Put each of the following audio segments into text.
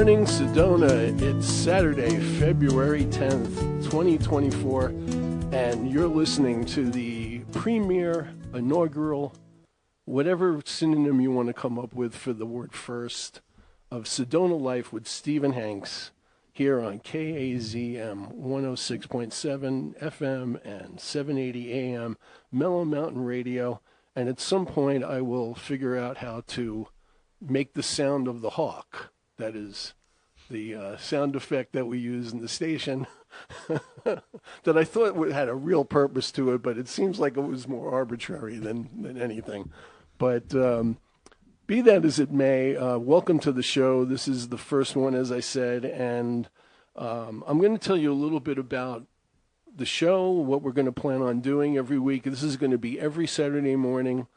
morning, Sedona. It's Saturday, February 10th, 2024, and you're listening to the premier, inaugural, whatever synonym you want to come up with for the word first, of Sedona Life with Stephen Hanks here on KAZM 106.7 FM and 780 AM, Mellow Mountain Radio. And at some point, I will figure out how to make the sound of the hawk. That is the sound effect that we use in the station that I thought had a real purpose to it, but it seems like it was more arbitrary than anything. But be that as it may, welcome to the show. This is the first one, as I said, and I'm going to tell you a little bit about the show, what we're going to plan on doing every week. This is going to be every Saturday morning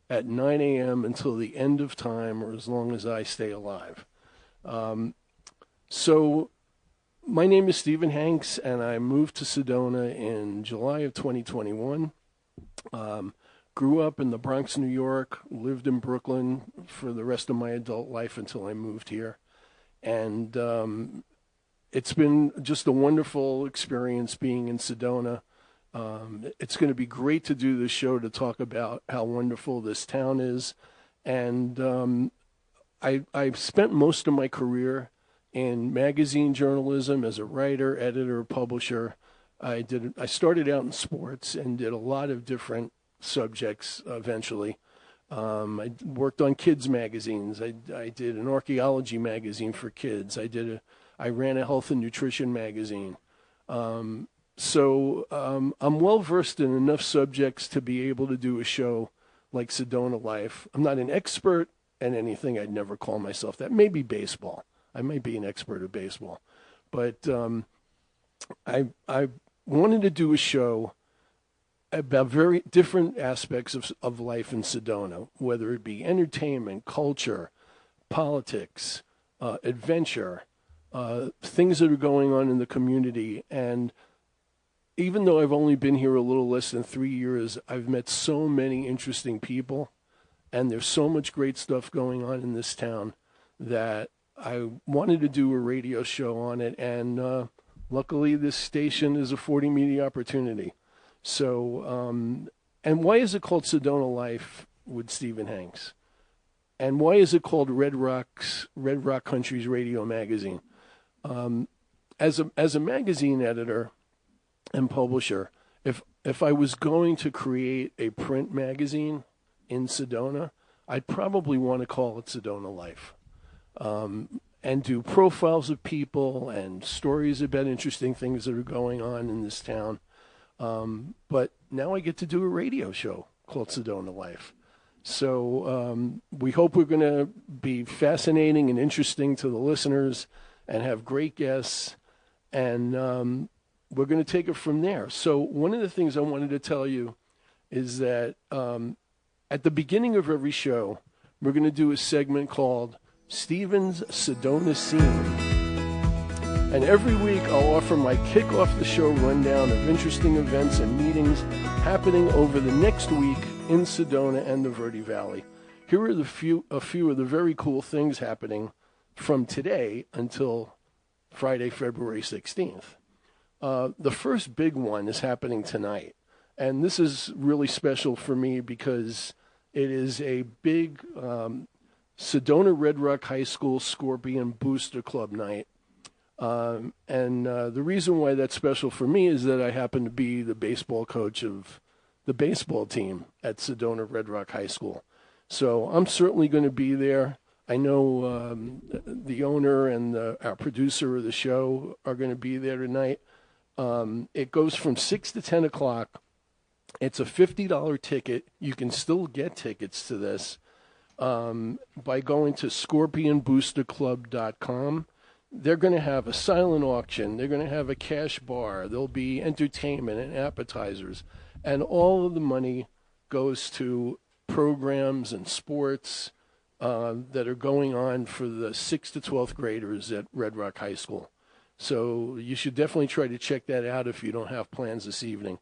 at 9 a.m. until the end of time, or as long as I stay alive. So my name is Stephen Hanks, and I moved to Sedona in July of 2021. Grew up in the Bronx, New York, lived in Brooklyn for the rest of my adult life until I moved here. And it's been just a wonderful experience being in Sedona. It's going to be great to do this show to talk about how wonderful this town is. And I've spent most of my career in magazine journalism as a writer, editor, publisher. I started out in sports and did a lot of different subjects eventually. I worked on kids magazines. I did an archaeology magazine for kids. I ran a health and nutrition magazine. So I'm well versed in enough subjects to be able to do a show like Sedona Life. I'm not an expert and anything. I'd never call myself that. Maybe baseball. I might be an expert at baseball. But I wanted to do a show about very different aspects of life in Sedona, whether it be entertainment, culture, politics, adventure, things that are going on in the community. And even though I've only been here a little less than 3 years, I've met so many interesting people. And there's so much great stuff going on in this town that I wanted to do a radio show on it. And luckily, this station is affording me the opportunity. So, and why is it called Sedona Life with Stephen Hanks? And why is it called Red Rock Country's Radio Magazine? As a magazine editor and publisher, if I was going to create a print magazine in Sedona, I'd probably want to call it Sedona Life, and do profiles of people and stories about interesting things that are going on in this town. But now I get to do a radio show called Sedona Life. So we hope we're going to be fascinating and interesting to the listeners and have great guests. And we're going to take it from there. So one of the things I wanted to tell you is that at the beginning of every show, we're going to do a segment called Stephen's Sedona Scene. And every week I'll offer my kick-off-the-show rundown of interesting events and meetings happening over the next week in Sedona and the Verde Valley. Here are a few of the very cool things happening from today until Friday, February 16th. The first big one is happening tonight. And this is really special for me because it is a big Sedona Red Rock High School Scorpion Booster Club night. And the reason why that's special for me is that I happen to be the baseball coach of the baseball team at Sedona Red Rock High School. So I'm certainly going to be there. I know the owner and our producer of the show are going to be there tonight. It goes from 6 to 10 o'clock. It's a $50 ticket. You can still get tickets to this by going to scorpionboosterclub.com. They're going to have a silent auction. They're going to have a cash bar. There'll be entertainment and appetizers. And all of the money goes to programs and sports that are going on for the 6th to 12th graders at Red Rock High School. So you should definitely try to check that out if you don't have plans this evening.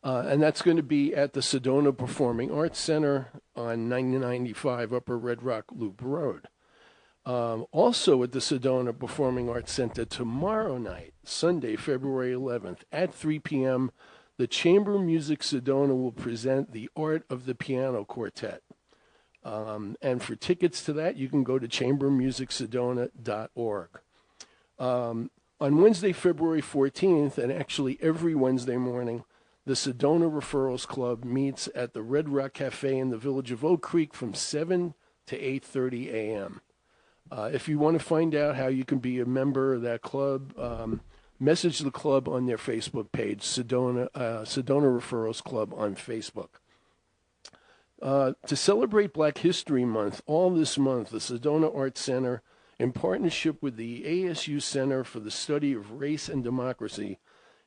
And that's going to be at the Sedona Performing Arts Center on 9095 Upper Red Rock Loop Road. Also at the Sedona Performing Arts Center tomorrow night, Sunday, February 11th, at 3 p.m., the Chamber Music Sedona will present The Art of the Piano Quartet. And for tickets to that, you can go to chambermusicsedona.org. On Wednesday, February 14th, and actually every Wednesday morning, the Sedona Referrals Club meets at the Red Rock Cafe in the village of Oak Creek from 7 to 8:30 a.m. If you want to find out how you can be a member of that club, message the club on their Facebook page, Sedona Referrals Club on Facebook. To celebrate Black History Month, all this month, the Sedona Arts Center, in partnership with the ASU Center for the Study of Race and Democracy,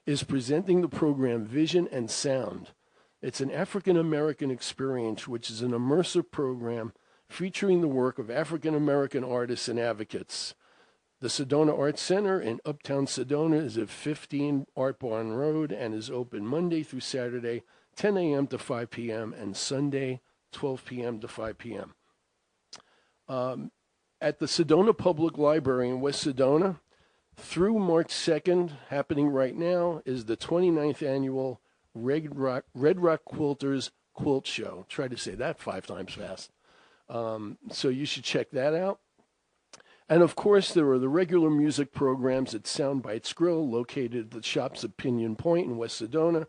is presenting the program Vision and Sound. It's an African-American experience, which is an immersive program featuring the work of African-American artists and advocates. The Sedona Arts Center in Uptown Sedona is at 15 Art Barn Road and is open Monday through Saturday, 10 a.m. to 5 p.m., and Sunday, 12 p.m. to 5 p.m. At the Sedona Public Library in West Sedona, through March 2nd, happening right now, is the 29th annual Red Rock Quilters Quilt Show. Try to say that 5 times fast. So you should check that out. And, of course, there are the regular music programs at Soundbites Grill, located at the shops at Pinion Point in West Sedona,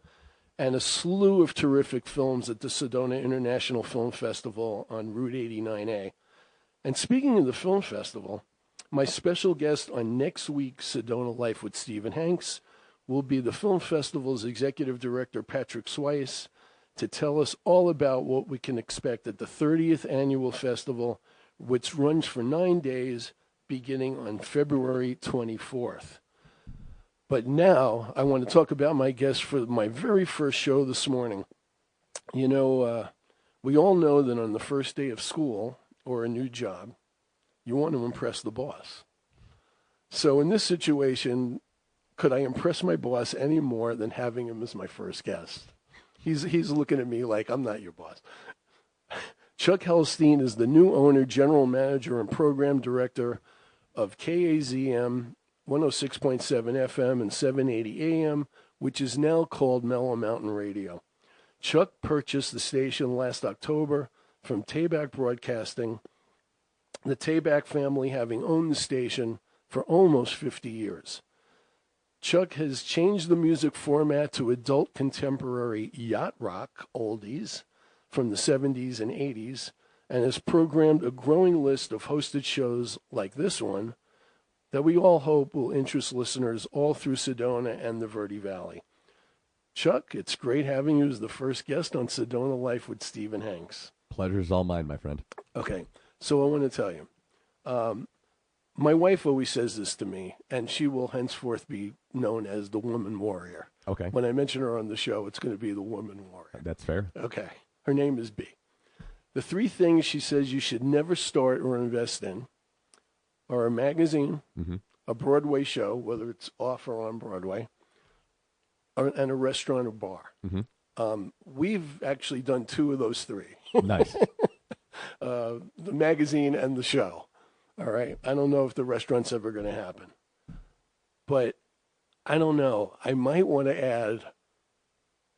and a slew of terrific films at the Sedona International Film Festival on Route 89A. And speaking of the film festival, my special guest on next week's Sedona Life with Stephen Hanks will be the film festival's executive director, Patrick Swice, to tell us all about what we can expect at the 30th annual festival, which runs for 9 days, beginning on February 24th. But now I want to talk about my guest for my very first show this morning. You know, we all know that on the first day of school or a new job, you want to impress the boss. So in this situation, could I impress my boss any more than having him as my first guest? He's looking at me like, I'm not your boss. Chuck Helstein is the new owner, general manager, and program director of KAZM 106.7 FM and 780 AM, which is now called Mellow Mountain Radio. Chuck purchased the station last October from Tabak Broadcasting, the Tabak family having owned the station for almost 50 years. Chuck has changed the music format to adult contemporary yacht rock oldies from the 70s and 80s, and has programmed a growing list of hosted shows like this one that we all hope will interest listeners all through Sedona and the Verde Valley. Chuck, it's great having you as the first guest on Sedona Life with Stephen Hanks. Pleasure's all mine, my friend. Okay, so I want to tell you, my wife always says this to me, and she will henceforth be known as the woman warrior. Okay. When I mention her on the show, it's going to be the woman warrior. That's fair. Okay. Her name is B. The 3 things she says you should never start or invest in are a magazine, a Broadway show, whether it's off or on Broadway, and a restaurant or bar. We've actually done 2 of those 3. Nice. The magazine and the show. All right. I don't know if the restaurant's ever going to happen. But I don't know. I might want to add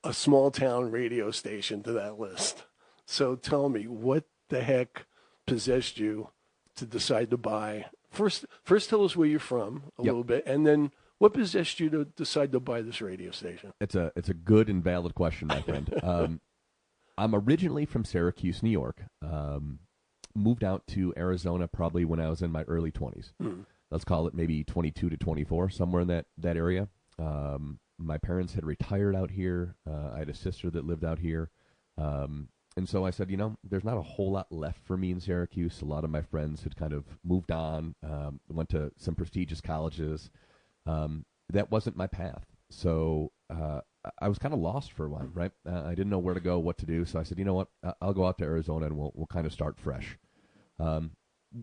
a small town radio station to that list. So tell me, what the heck possessed you to decide to buy? First tell us where you're from a little bit, and then what possessed you to decide to buy this radio station? It's a good and valid question, my friend. I'm originally from Syracuse, New York. Moved out to Arizona probably when I was in my early 20s. Let's call it maybe 22 to 24, somewhere in that area. My parents had retired out here. I had a sister that lived out here. And so I said, there's not a whole lot left for me in Syracuse. A lot of my friends had kind of moved on, went to some prestigious colleges. That wasn't my path. So I was kind of lost for a while, right? I didn't know where to go, what to do. So I said, you know what? I'll go out to Arizona and we'll kind of start fresh.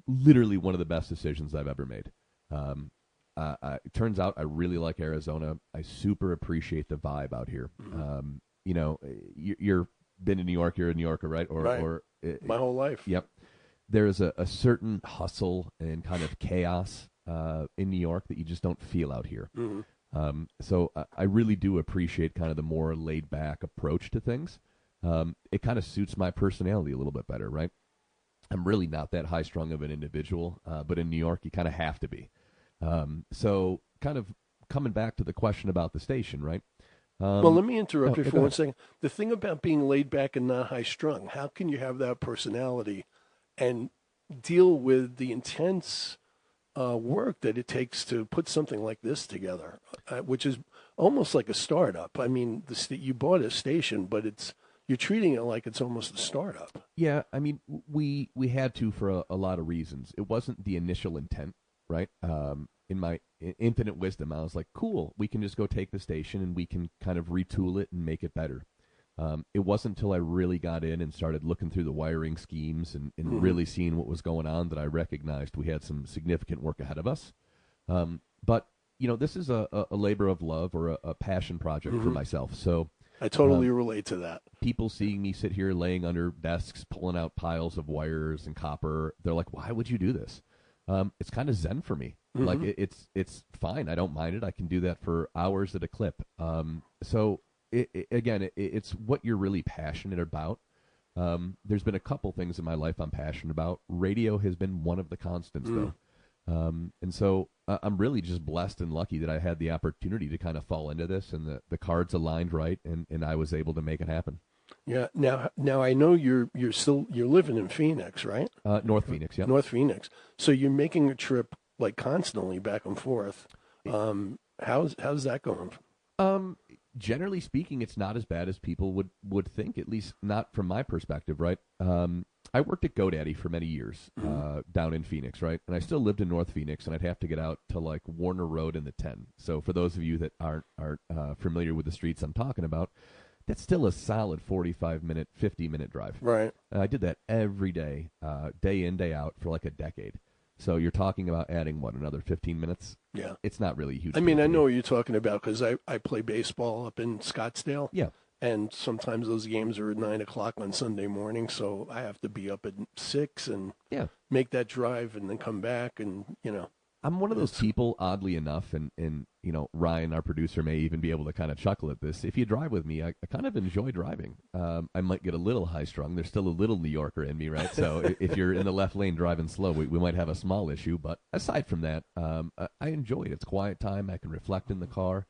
Literally one of the best decisions I've ever made. It turns out I really like Arizona. I super appreciate the vibe out here. You're been in New York, you're a New Yorker, right? Right. My whole life. Yep. there's a certain hustle and kind of chaos in New York that you just don't feel out here. So I really do appreciate kind of the more laid back approach to things. It kind of suits my personality a little bit better, right? I'm really not that high strung of an individual, but in New York you kind of have to be. So kind of coming back to the question about the station, right? Well, let me interrupt you for go one ahead. second. The thing about being laid back and not high strung, how can you have that personality and deal with the intense work that it takes to put something like this together, which is almost like a startup? I mean, you bought a station, but you're treating it like it's almost a startup. Yeah, I mean, we had to for a lot of reasons. It wasn't the initial intent, right? In my infinite wisdom, I was like, cool, we can just go take the station and we can kind of retool it and make it better. It wasn't until I really got in and started looking through the wiring schemes and really seeing what was going on that I recognized we had some significant work ahead of us. But, this is a labor of love or a passion project for myself. So I totally relate to that. people seeing me sit here laying under desks, pulling out piles of wires and copper, they're like, why would you do this? It's kind of zen for me. Like it's fine. I don't mind it. I can do that for hours at a clip. So it's what you're really passionate about. There's been a couple things in my life I'm passionate about. Radio has been one of the constants, though. And so I'm really just blessed and lucky that I had the opportunity to kind of fall into this, and the cards aligned right, and I was able to make it happen. Yeah. Now I know you're living in Phoenix, right? North Phoenix, yeah. North Phoenix. So you're making a trip like constantly back and forth. How's that going? Generally speaking, it's not as bad as people would think, at least not from my perspective, right? I worked at GoDaddy for many years down in Phoenix, right? And I still lived in North Phoenix, and I'd have to get out to like Warner Road in the 10. So for those of you that aren't familiar with the streets I'm talking about, that's still a solid 45-minute, 50-minute drive. Right. I did that every day, day in, day out for like a decade. So you're talking about adding, another 15 minutes? Yeah. It's not really a huge. I mean, deal I for know me. what you're talking about because I play baseball up in Scottsdale. Yeah. And sometimes those games are at 9 o'clock on Sunday morning, so I have to be up at 6 and make that drive and then come back and. I'm one of those people, oddly enough, and Ryan, our producer, may even be able to kind of chuckle at this. If you drive with me, I kind of enjoy driving. I might get a little high-strung. There's still a little New Yorker in me, right? So if you're in the left lane driving slow, we might have a small issue. But aside from that, I enjoy it. It's quiet time. I can reflect in the car.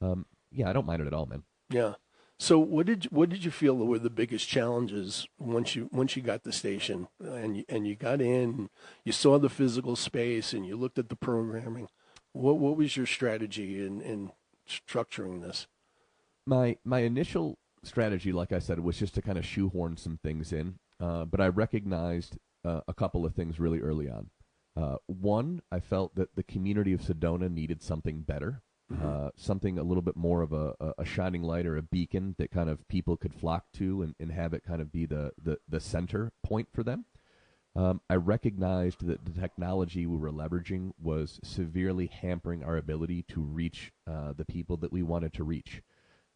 I don't mind it at all, man. Yeah. So what did you feel were the biggest challenges once you got the station and you got in, you saw the physical space and you looked at the programming? What was your strategy in structuring this? My initial strategy, like I said, was just to kind of shoehorn some things in, but I recognized a couple of things really early on. One, I felt that the community of Sedona needed something better. Something a little bit more of a shining light or a beacon that kind of people could flock to and have it kind of be the center point for them. I recognized that the technology we were leveraging was severely hampering our ability to reach the people that we wanted to reach.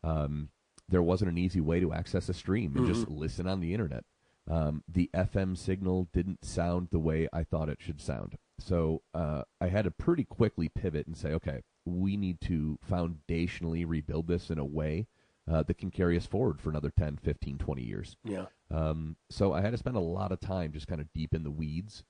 There wasn't an easy way to access a stream and just listen on the internet. The FM signal didn't sound the way I thought it should sound. So I had to pretty quickly pivot and say, okay, we need to foundationally rebuild this in a way that can carry us forward for another 10, 15, 20 years. Yeah. So I had to spend a lot of time just kind of deep in the weeds.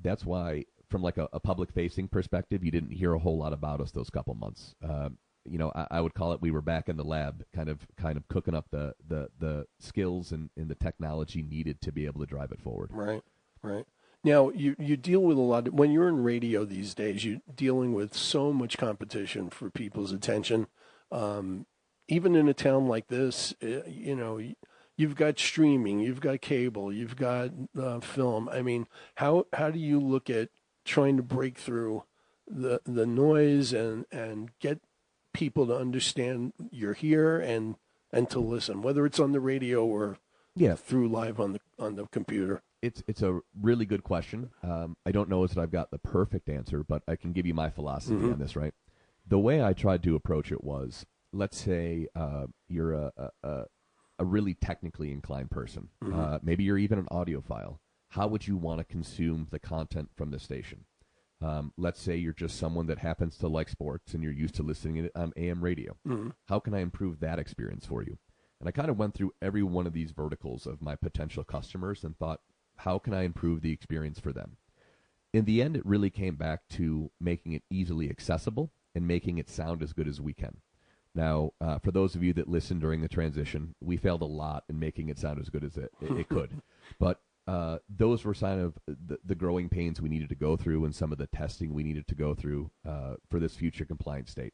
That's why, from like a public-facing perspective, you didn't hear a whole lot about us those couple months. I would call it we were back in the lab, kind of cooking up the skills and the technology needed to be able to drive it forward. Right. Now, you deal with a lot when you're in radio these days, you're dealing with so much competition for people's attention. Even in a town like this, you've got streaming, you've got cable, you've got film. I mean, how do you look at trying to break through the noise and get people to understand you're here and to listen, whether it's on the radio or through live on the computer? It's a really good question. I don't know that I've got the perfect answer, but I can give you my philosophy on this, right? The way I tried to approach it was, let's say you're a really technically inclined person. Maybe you're even an audiophile. how would you want to consume the content from the station? Let's say you're just someone that happens to like sports and you're used to listening to it on AM radio. Mm-hmm. How can I improve that experience for you? And I kind of went through every one of these verticals of my potential customers and thought, how can I improve the experience for them? In the end, it really came back to making it easily accessible and making it sound as good as we can. Now, for those of you that listened during the transition, we failed a lot in making it sound as good as it could. But those were sign of the growing pains we needed to go through and some of the testing we needed to go through for this future compliant state.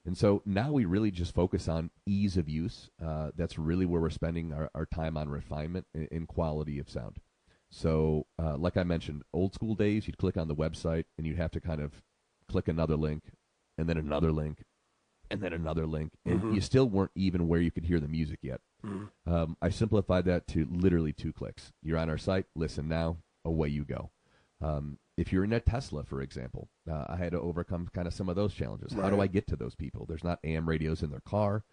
And so now we really just focus on ease of use. That's really where we're spending our time on refinement and quality of sound. So like I mentioned, old school days, you'd click on the website and you'd have to kind of click another link and then another link and then another link. And you still weren't even where you could hear the music yet. I simplified that to literally 2 clicks. You're on our site, listen now, away you go. If you're in a Tesla, for example, I had to overcome kind of some of those challenges. Right. How do I get to those people? There's not AM radios in their car.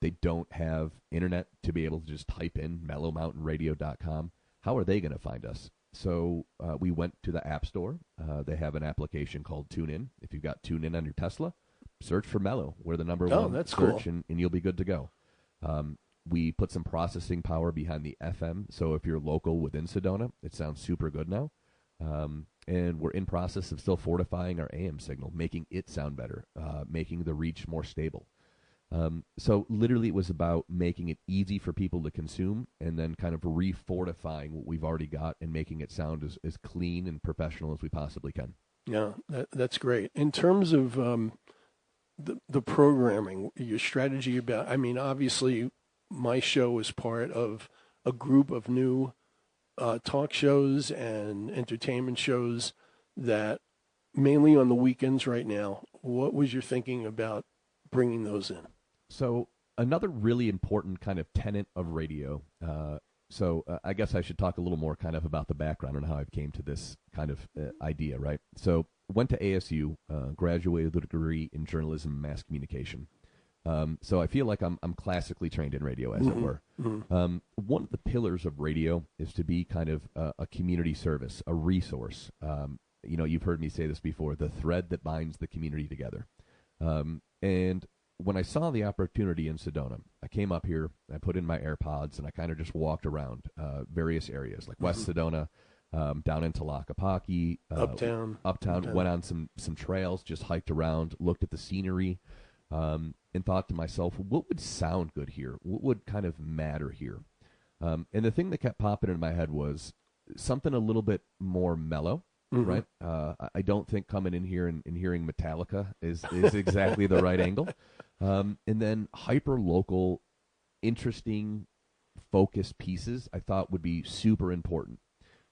They don't have internet to be able to just type in mellowmountainradio.com. How are they going to find us? So we went to the App Store. They have an application called TuneIn. If you've got TuneIn on your Tesla, search for Mellow. We're the number one that's search, cool. and you'll be good to go. We put some processing power behind the FM, so if you're local within Sedona, it sounds super good now. And we're in process of still fortifying our AM signal, making it sound better, making the reach more stable. So literally it was about making it easy for people to consume and then kind of refortifying what we've already got and making it sound as clean and professional as we possibly can. Yeah, that's great. In terms of the programming, your strategy about, I mean, obviously my show is part of a group of new talk shows and entertainment shows that mainly on the weekends right now. What was your thinking about bringing those in? So another really important kind of tenet of radio. I guess I should talk a little more kind of about the background and how I came to this kind of idea, right? So went to ASU, graduated with a degree in journalism and mass communication. So I feel like I'm classically trained in radio, as it were. One of the pillars of radio is to be kind of a community service, a resource. You've heard me say this before, the thread that binds the community together. And when I saw the opportunity in Sedona, I came up here, I put in my AirPods, and I kind of just walked around various areas, like West Sedona, down into Lakapaki, Uptown, went on some trails, just hiked around, looked at the scenery, and thought to myself, what would sound good here? What would kind of matter here? And the thing that kept popping in my head was something a little bit more mellow. Right? I don't think coming in here and hearing Metallica is exactly the right angle. And then hyper-local, interesting, focused pieces I thought would be super important.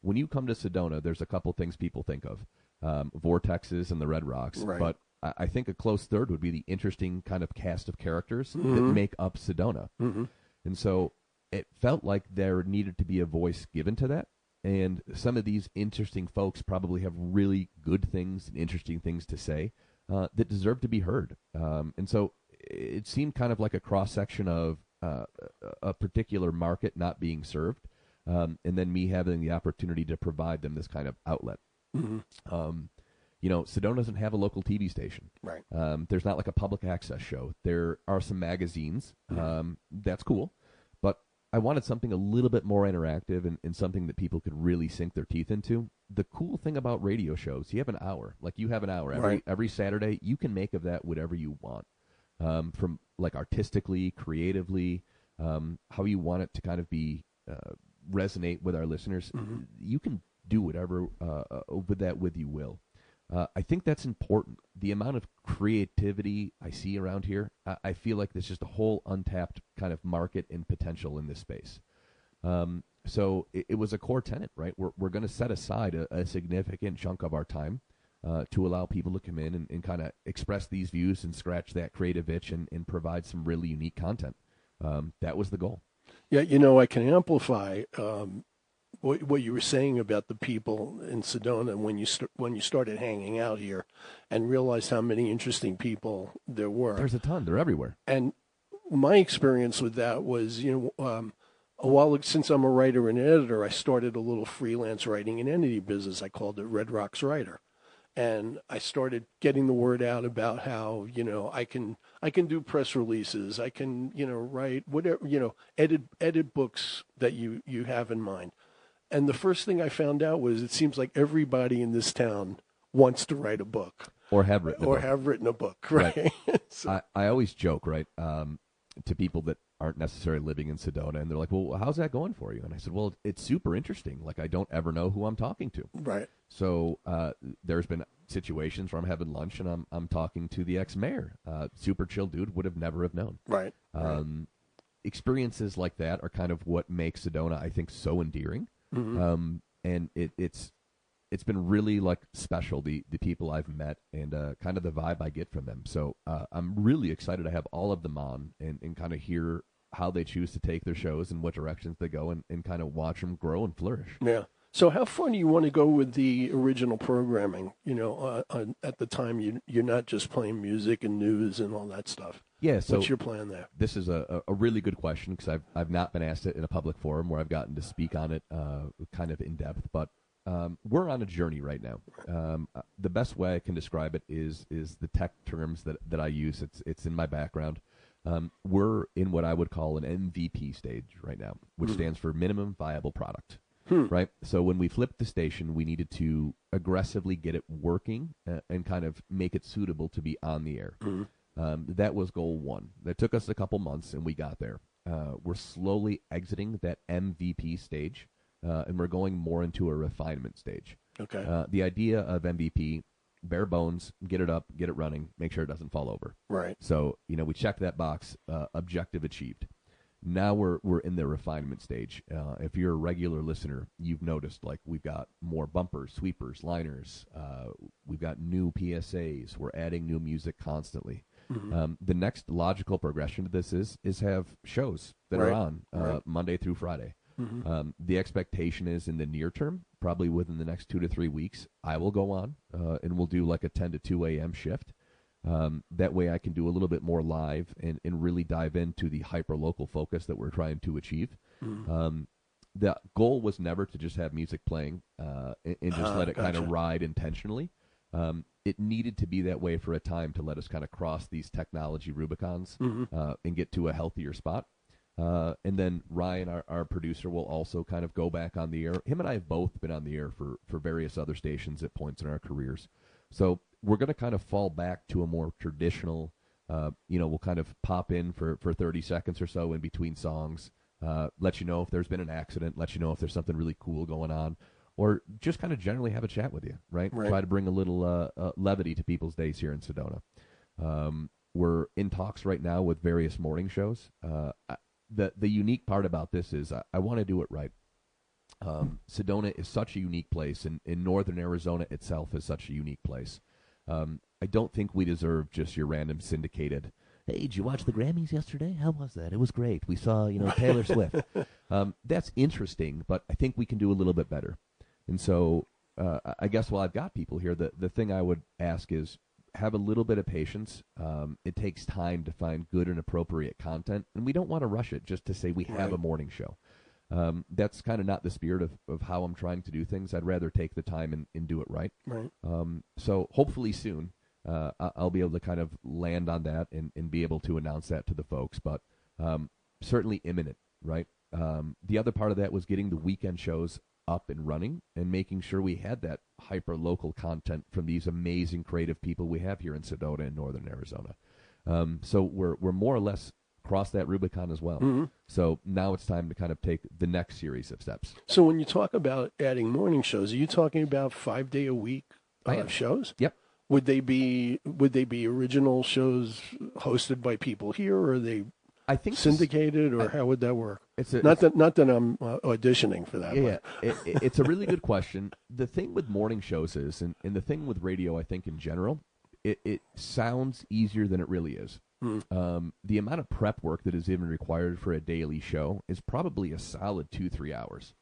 When you come to Sedona, there's a couple things people think of. Vortexes and the Red Rocks. Right. But I think a close third would be the interesting kind of cast of characters that make up Sedona. And so it felt like there needed to be a voice given to that. And some of these interesting folks probably have really good things and interesting things to say that deserve to be heard. And so it seemed kind of like a cross-section of a particular market not being served, and then me having the opportunity to provide them this kind of outlet. Sedona doesn't have a local TV station. Right. There's not like a public access show. There are some magazines. That's cool. I wanted something a little bit more interactive and something that people could really sink their teeth into. The cool thing about radio shows, you have an hour. Like you have an hour. Every Saturday, you can make of that whatever you want. From like artistically, creatively, how you want it to kind of be resonate with our listeners. You can do whatever with you will. I think that's important. The amount of creativity I see around here, I feel like there's just a whole untapped kind of market and potential in this space. So it was a core tenet, right? We're going to set aside a significant chunk of our time to allow people to come in and kind of express these views and scratch that creative itch and provide some really unique content. That was the goal. Yeah, I can amplify what you were saying about the people in Sedona when you started hanging out here and realized how many interesting people there were. There's a ton. They're everywhere. And my experience with that was, since I'm a writer and editor, I started a little freelance writing and entity business. I called it Red Rocks Writer. And I started getting the word out about how, I can do press releases. I can, write whatever, edit books that you have in mind. And the first thing I found out was it seems like everybody in this town wants to write a book. Or have written a book. Right? So. I always joke, right, to people that aren't necessarily living in Sedona, and they're like, well, how's that going for you? And I said, well, it's super interesting. Like, I don't ever know who I'm talking to. Right. So there's been situations where I'm having lunch and I'm talking to the ex-mayor. Super chill dude, would have never have known. Right. Experiences like that are kind of what makes Sedona, I think, so endearing. Mm-hmm. And it's been really like special, the people I've met and kind of the vibe I get from them. So I'm really excited to have all of them on and kind of hear how they choose to take their shows and what directions they go and kind of watch them grow and flourish. Yeah. So how far do you want to go with the original programming? At the time you're not just playing music and news and all that stuff. Yeah. So what's your plan there? This is a really good question because I've not been asked it in a public forum where I've gotten to speak on it kind of in depth, but we're on a journey right now. The best way I can describe it is the tech terms that I use. It's in my background. We're in what I would call an MVP stage right now, which stands for minimum viable product. Right. So when we flipped the station, we needed to aggressively get it working and kind of make it suitable to be on the air. That was goal one. That took us a couple months, and we got there. We're slowly exiting that MVP stage. And we're going more into a refinement stage. Okay. The idea of MVP, bare bones, get it up, get it running, make sure it doesn't fall over. Right. So, we checked that box, objective achieved. Now we're in the refinement stage. If you're a regular listener, you've noticed like we've got more bumpers, sweepers, liners. We've got new PSAs. We're adding new music constantly. Mm-hmm. The next logical progression to this is have shows that are on Monday through Friday. Mm-hmm. The expectation is in the near term, probably within the next 2 to 3 weeks, I will go on and we'll do like a 10 to 2 a.m. shift. That way I can do a little bit more live and really dive into the hyper-local focus that we're trying to achieve. Mm-hmm. The goal was never to just have music playing and just let it kind of ride intentionally. It needed to be that way for a time to let us kind of cross these technology Rubicons and get to a healthier spot. And then Ryan, our producer, will also kind of go back on the air. Him and I have both been on the air for various other stations at points in our careers. So we're going to kind of fall back to a more traditional, we'll kind of pop in for 30 seconds or so in between songs, let you know if there's been an accident, let you know if there's something really cool going on, or just kind of generally have a chat with you, right? Try to bring a little levity to people's days here in Sedona. We're in talks right now with various morning shows. The unique part about this is I want to do it right. Sedona is such a unique place, and northern Arizona itself is such a unique place. I don't think we deserve just your random syndicated, hey, did you watch the Grammys yesterday? How was that? It was great. We saw, Taylor Swift. That's interesting, but I think we can do a little bit better. And so I guess while I've got people here, the thing I would ask is, have a little bit of patience. It takes time to find good and appropriate content, and we don't want to rush it just to say we have a morning show. That's kind of not the spirit of how I'm trying to do things. I'd rather take the time and do it right. Right. So hopefully soon I'll be able to kind of land on that and be able to announce that to the folks, but certainly imminent, right? The other part of that was getting the weekend shows up and running and making sure we had that hyper-local content from these amazing creative people we have here in Sedona and northern Arizona. So we're more or less crossed that Rubicon as well. Mm-hmm. So now it's time to kind of take the next series of steps. So when you talk about adding morning shows, are you talking about 5-day-a-week shows? Yep. Would they be original shows hosted by people here, or are they syndicated, or how would that work? Not that I'm auditioning for that. Yeah, it's a really good question. The thing with morning shows is, and the thing with radio, I think in general, it sounds easier than it really is. The amount of prep work that is even required for a daily show is probably a solid 2-3 hours.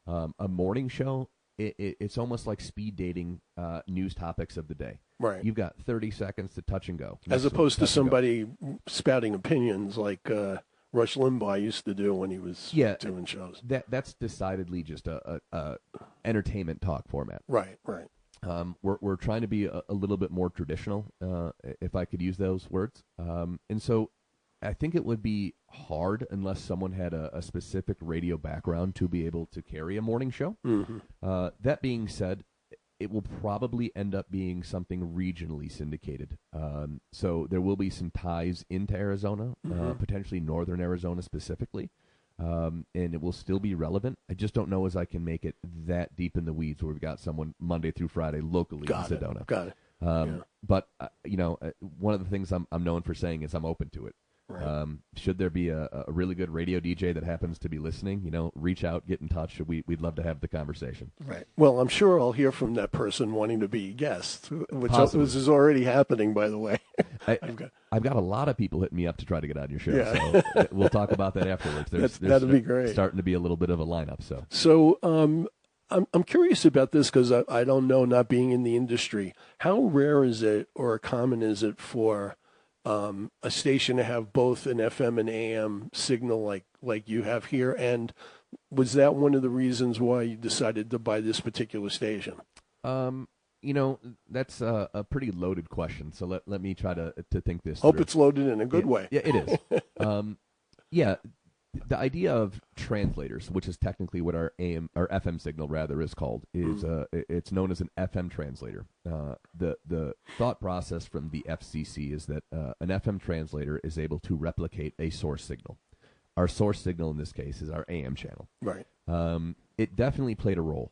A morning show, it's almost like speed dating news topics of the day. Right. You've got 30 seconds to touch and go. As opposed to somebody spouting opinions like Rush Limbaugh used to do when he was doing shows. That's decidedly just a entertainment talk format. Right. We're trying to be a little bit more traditional, if I could use those words. And so I think it would be hard unless someone had a specific radio background to be able to carry a morning show. Mm-hmm. That being said, it will probably end up being something regionally syndicated. So there will be some ties into Arizona, potentially northern Arizona specifically, and it will still be relevant. I just don't know as I can make it that deep in the weeds where we've got someone Monday through Friday locally in Sedona. Got it. But, one of the things I'm known for saying is I'm open to it. Right. Should there be a really good radio DJ that happens to be listening, reach out, get in touch. We'd love to have the conversation. Right. Well, I'm sure I'll hear from that person wanting to be a guest, which Possibly. is already happening, by the way. I've got a lot of people hitting me up to try to get on your show. Yeah. So we'll talk about that afterwards. That'd be great. Starting to be a little bit of a lineup. So I'm curious about this because I don't know, not being in the industry. How rare is it or common is it for a station to have both an FM and AM signal like you have here? And was that one of the reasons why you decided to buy this particular station? That's a pretty loaded question. So let me try to think this Hope through. it's loaded in a good way. Yeah, it is. The idea of translators, which is technically what our AM or FM signal rather is called, is it's known as an FM translator. The thought process from the FCC is that an FM translator is able to replicate a source signal. Our source signal in this case is our AM channel. Right. It definitely played a role.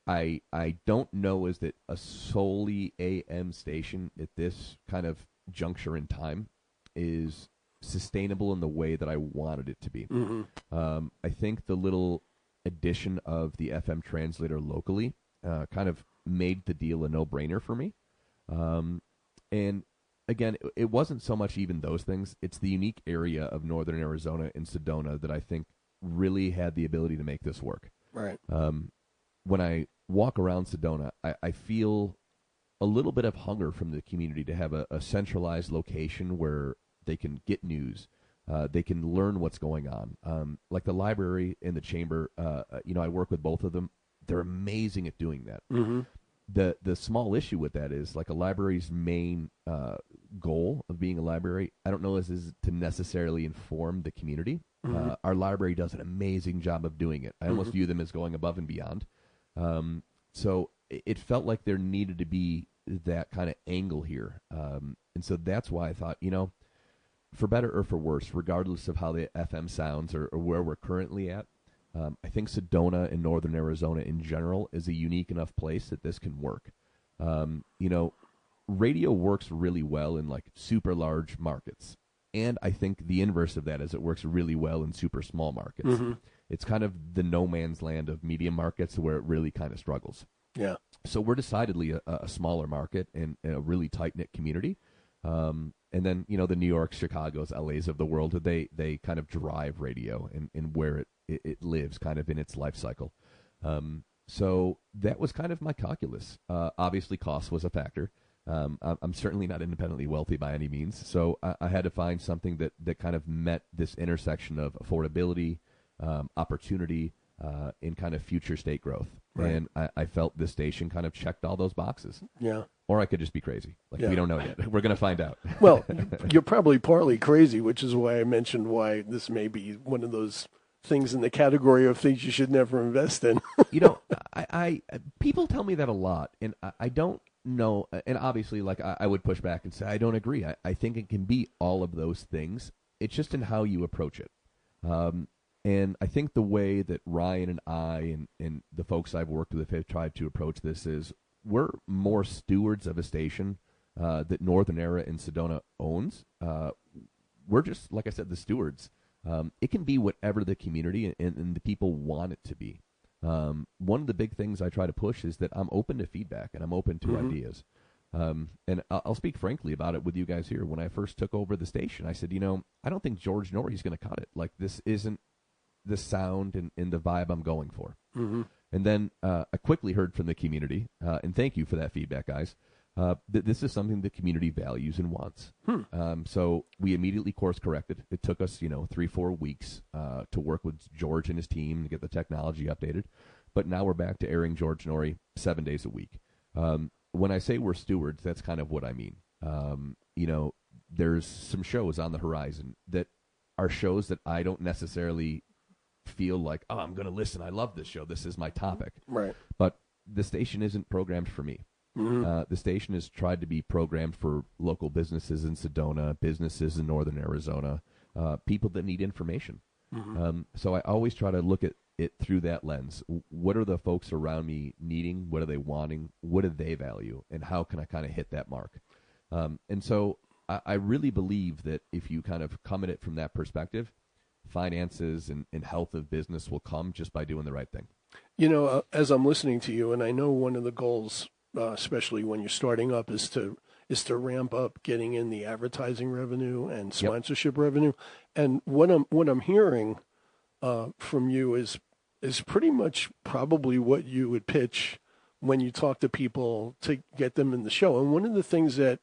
I don't know is that a solely AM station at this kind of juncture in time is sustainable in the way that I wanted it to be. I think the little addition of the FM translator locally kind of made the deal a no-brainer for me. And again, it wasn't so much even those things. It's the unique area of northern Arizona and Sedona that I think really had the ability to make this work. Right. When I walk around Sedona, I feel a little bit of hunger from the community to have a centralized location where they can get news. They can learn what's going on. Like the library and the chamber, I work with both of them. They're amazing at doing that. Mm-hmm. The small issue with that is like a library's main goal of being a library, I don't know is to necessarily inform the community. Our library does an amazing job of doing it. I almost view them as going above and beyond. So it felt like there needed to be that kind of angle here. And so that's why I thought, for better or for worse, regardless of how the FM sounds or where we're currently at, I think Sedona and northern Arizona in general is a unique enough place that this can work. Radio works really well in like super large markets. And I think the inverse of that is it works really well in super small markets. It's kind of the no man's land of medium markets where it really kind of struggles. Yeah. So we're decidedly a smaller market and a really tight-knit community. And then, the New York, Chicago's, LA's of the world, they kind of drive radio and where it lives kind of in its life cycle. So that was kind of my calculus. Obviously, cost was a factor. I'm certainly not independently wealthy by any means. So I had to find something that kind of met this intersection of affordability, opportunity, and kind of future state growth. Right. And I felt this station kind of checked all those boxes. Yeah. Or I could just be crazy. We don't know yet. We're going to find out. Well, you're probably partly crazy, which is why I mentioned why this may be one of those things in the category of things you should never invest in. I people tell me that a lot, and I don't know. And obviously, I would push back and say I don't agree. I think it can be all of those things. It's just in how you approach it. And I think the way that Ryan and I and the folks I've worked with have tried to approach this is we're more stewards of a station that Northern Era and Sedona owns. We're just, like I said, the stewards. It can be whatever the community and the people want it to be. One of the big things I try to push is that I'm open to feedback and I'm open to ideas. And I'll speak frankly about it with you guys here. When I first took over the station, I said, I don't think George Norrie's going to cut it. Like, this isn't the sound and the vibe I'm going for. And then I quickly heard from the community, and thank you for that feedback, guys. This is something the community values and wants. So we immediately course corrected. It took us, 3-4 weeks to work with George and his team to get the technology updated. But now we're back to airing George Norrie 7 days a week. When I say we're stewards, that's kind of what I mean. There's some shows on the horizon that are shows that I don't necessarily feel like, oh, I'm going to listen. I love this show. This is my topic. Right. But the station isn't programmed for me. The station has tried to be programmed for local businesses in Sedona, businesses in northern Arizona, people that need information. So I always try to look at it through that lens. What are the folks around me needing? What are they wanting? What do they value? And how can I kind of hit that mark? And so I really believe that if you kind of come at it from that perspective, finances and health of business will come just by doing the right thing. As I'm listening to you, and I know one of the goals, especially when you're starting up, is to ramp up getting in the advertising revenue and sponsorship revenue. And what I'm hearing from you is pretty much probably what you would pitch when you talk to people to get them in the show. And one of the things that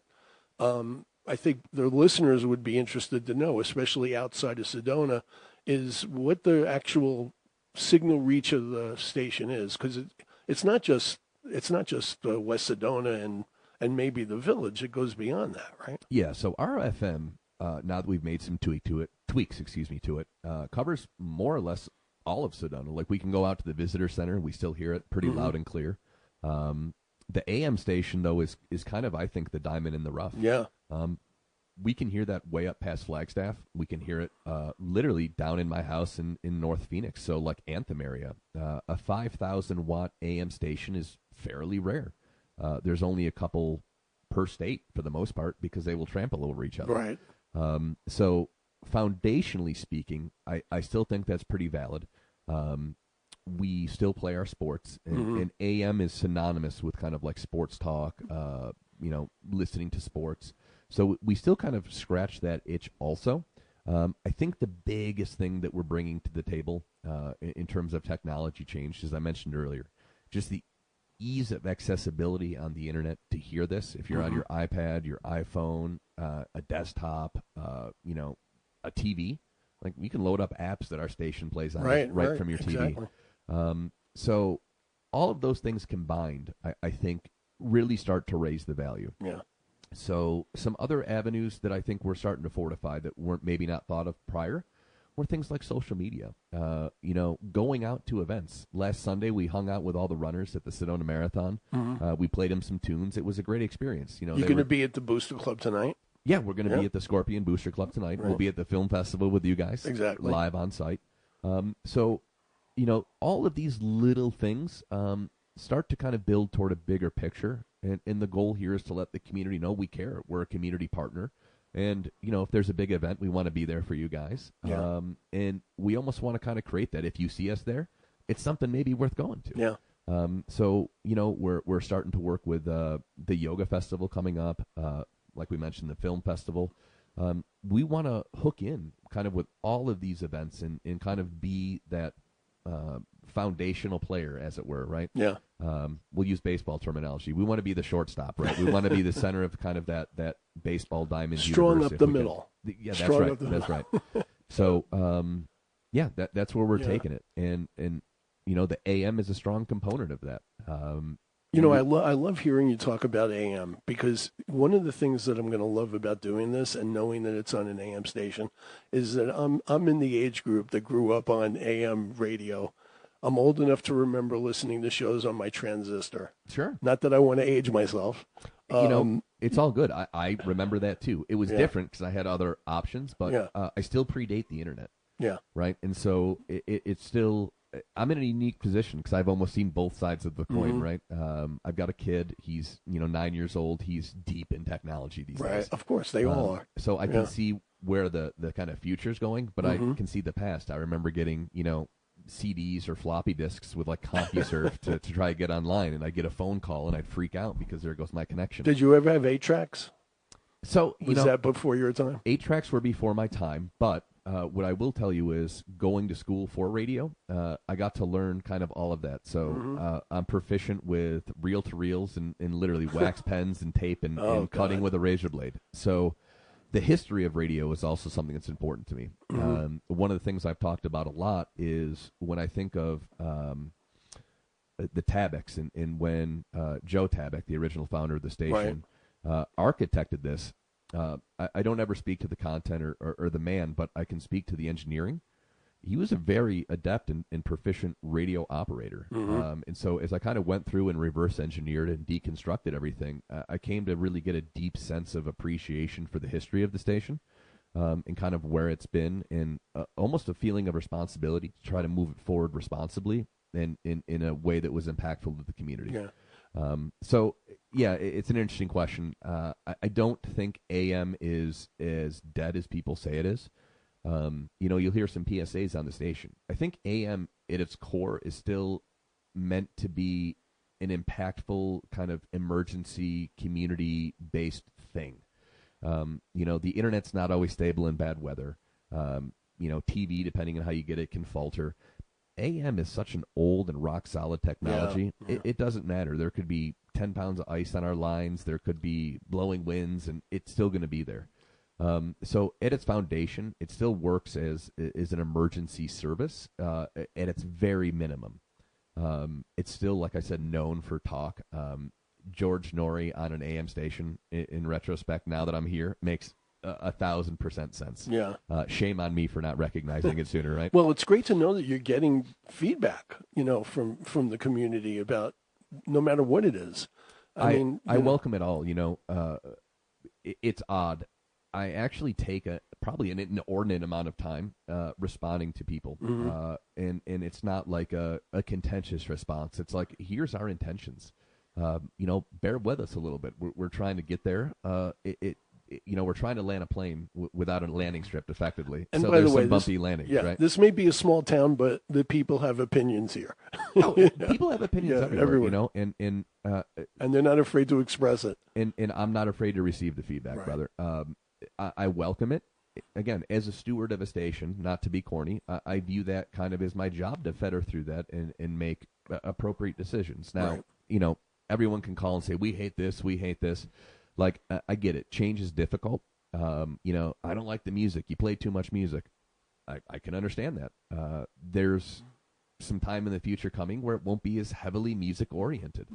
I think the listeners would be interested to know, especially outside of Sedona, is what the actual signal reach of the station is, because it's not just West Sedona and maybe the village. It goes beyond that, right? Yeah. So our FM, now that we've made some tweaks to it, covers more or less all of Sedona. Like, we can go out to the visitor center, we still hear it pretty loud and clear. The AM station, though, is kind of, I think, the diamond in the rough. Yeah. We can hear that way up past Flagstaff. We can hear it literally down in my house in North Phoenix, so like Anthem area. A 5,000-watt AM station is fairly rare. There's only a couple per state for the most part because they will trample over each other. Right. So foundationally speaking, I still think that's pretty valid. We still play our sports, and AM is synonymous with kind of like sports talk, listening to sports. So we still kind of scratch that itch also. I think the biggest thing that we're bringing to the table in terms of technology change, as I mentioned earlier, just the ease of accessibility on the internet to hear this. If you're on your iPad, your iPhone, a desktop, a TV, like, you can load up apps that our station plays on right from your TV. Exactly. So all of those things combined, I think, really start to raise the value. Yeah. So some other avenues that I think we're starting to fortify that weren't maybe not thought of prior were things like social media. Going out to events. Last Sunday, we hung out with all the runners at the Sedona Marathon. We played them some tunes. It was a great experience. You're going to be at the Booster Club tonight? Yeah, we're going to be at the Scorpion Booster Club tonight. Right. We'll be at the film festival with you guys. Exactly. Live on site. So, all of these little things start to kind of build toward a bigger picture. And the goal here is to let the community know we care. We're a community partner. And, if there's a big event, we want to be there for you guys. Yeah. And we almost want to kind of create that. If you see us there, it's something maybe worth going to. Yeah. So, we're starting to work with the yoga festival coming up. Like we mentioned, the film festival. We want to hook in kind of with all of these events and kind of be that foundational player, as it were, right? Yeah. We'll use baseball terminology. We want to be the shortstop, right? We want to be the center of kind of that baseball diamond. Strong up the middle. Yeah, that's Strong right. That's right. So, that's where we're taking it. And the AM is a strong component of that. I love hearing you talk about AM, because one of the things that I'm going to love about doing this and knowing that it's on an AM station is that I'm in the age group that grew up on AM radio. I'm old enough to remember listening to shows on my transistor. Sure. Not that I want to age myself. It's all good. I remember that too. It was different because I had other options, but I still predate the internet. Yeah. Right. And so it's still, I'm in a unique position because I've almost seen both sides of the coin, right? I've got a kid. He's 9 years old. He's deep in technology these days. Right. Of course, they all are. So I can see where the kind of future's going, but I can see the past. I remember getting CDs or floppy disks with like CompuServe to try to get online, and I'd get a phone call and I'd freak out because there goes my connection. Did you ever have 8-tracks? So was that before your time? 8-tracks were before my time, but what I will tell you is going to school for radio, I got to learn kind of all of that. So I'm proficient with reel-to-reels and literally wax pens and tape and cutting with a razor blade. So the history of radio is also something that's important to me. One of the things I've talked about a lot is when I think of the Tabaks and when Joe Tabak, the original founder of the station, architected this. I don't ever speak to the content or the man, but I can speak to the engineering. He was a very adept and proficient radio operator. And so as I kind of went through and reverse engineered and deconstructed everything, I came to really get a deep sense of appreciation for the history of the station and kind of where it's been, and almost a feeling of responsibility to try to move it forward responsibly and in a way that was impactful to the community. Yeah. So, yeah, it's an interesting question. I don't think AM is as dead as people say it is. You'll hear some PSAs on the station. I think AM at its core is still meant to be an impactful kind of emergency community-based thing. The internet's not always stable in bad weather. TV, depending on how you get it, can falter. AM is such an old and rock-solid technology. Yeah. It doesn't matter. There could be 10 pounds of ice on our lines. There could be blowing winds, and it's still going to be there. So at its foundation, it still works as an emergency service at its very minimum. It's still, like I said, known for talk. George Norrie on an AM station, in retrospect, now that I'm here, makes 1,000% sense. Yeah. Shame on me for not recognizing it sooner, right? Well, it's great to know that you're getting feedback, from the community about no matter what it is. I welcome it all. It's odd. I actually take probably an inordinate amount of time responding to people, and it's not like a contentious response. It's like, here's our intentions. Bear with us a little bit. We're trying to get there. We're trying to land a plane without a landing strip, effectively. And so by there's the way, some bumpy landings, right? This may be a small town, but the people have opinions here. People have opinions everywhere. And they're not afraid to express it. And I'm not afraid to receive the feedback, brother. I welcome it. Again, as a steward of a station, not to be corny, I view that kind of as my job to fetter through that and make appropriate decisions. Now, everyone can call and say, we hate this, we hate this. Like, I get it. Change is difficult. I don't like the music. You play too much music. I can understand that. There's some time in the future coming where it won't be as heavily music-oriented.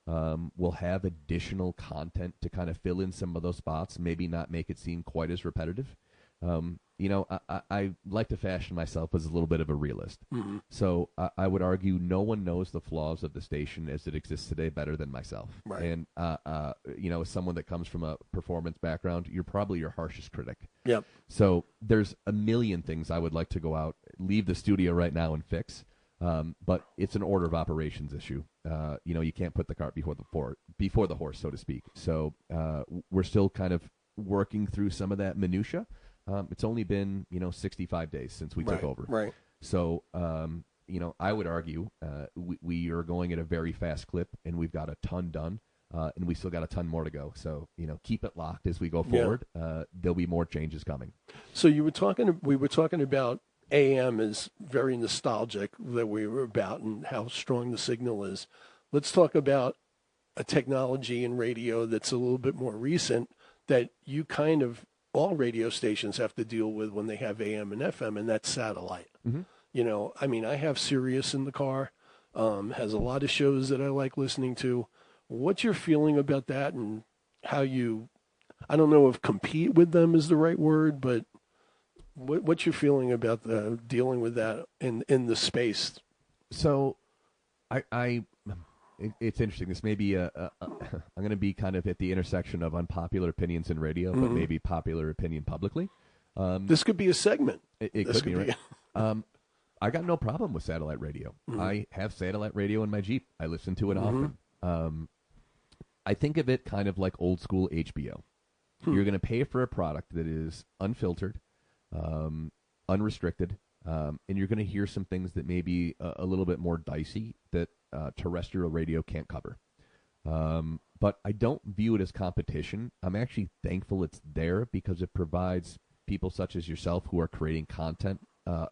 We'll have additional content to kind of fill in some of those spots, maybe not make it seem quite as repetitive. I like to fashion myself as a little bit of a realist. So I would argue no one knows the flaws of the station as it exists today better than myself. Right. And, as someone that comes from a performance background, you're probably your harshest critic. Yep. So there's a million things I would like to go out, leave the studio right now and fix. But it's an order of operations issue. You can't put the cart before the horse, so to speak. So we're still kind of working through some of that minutia. It's only been 65 days since we took over. Right. So I would argue we are going at a very fast clip, and we've got a ton done, and we still got a ton more to go. So keep it locked as we go forward. There'll be more changes coming. So we were talking about AM is very nostalgic that we were about and how strong the signal is. Let's talk about a technology in radio that's a little bit more recent that you kind of all radio stations have to deal with when they have AM and FM, and that's satellite. I have Sirius in the car, has a lot of shows that I like listening to. What's your feeling about that, and how I don't know if compete with them is the right word, but what's your feeling about dealing with that in the space? So it's interesting. This may be I'm going to be kind of at the intersection of unpopular opinions in radio, but maybe popular opinion publicly. This could be a segment. It could be, right? I got no problem with satellite radio. I have satellite radio in my Jeep. I listen to it often. I think of it kind of like old school HBO. You're going to pay for a product that is unfiltered, unrestricted, and you're going to hear some things that may be a little bit more dicey that terrestrial radio can't cover. But I don't view it as competition. I'm actually thankful it's there because it provides people such as yourself who are creating content,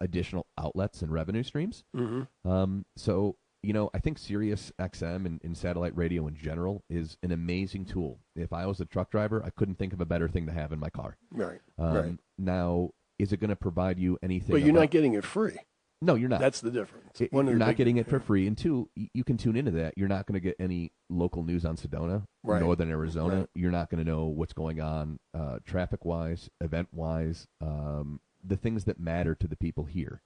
additional outlets and revenue streams. So, I think Sirius XM and satellite radio in general is an amazing tool. If I was a truck driver, I couldn't think of a better thing to have in my car. Right. Now, is it going to provide you anything? But you're not getting it free. No, you're not. That's the difference. You're not getting it for free. And two, you can tune into that. You're not going to get any local news on Sedona, Northern Arizona. Right. You're not going to know what's going on traffic-wise, event-wise, the things that matter to the people here.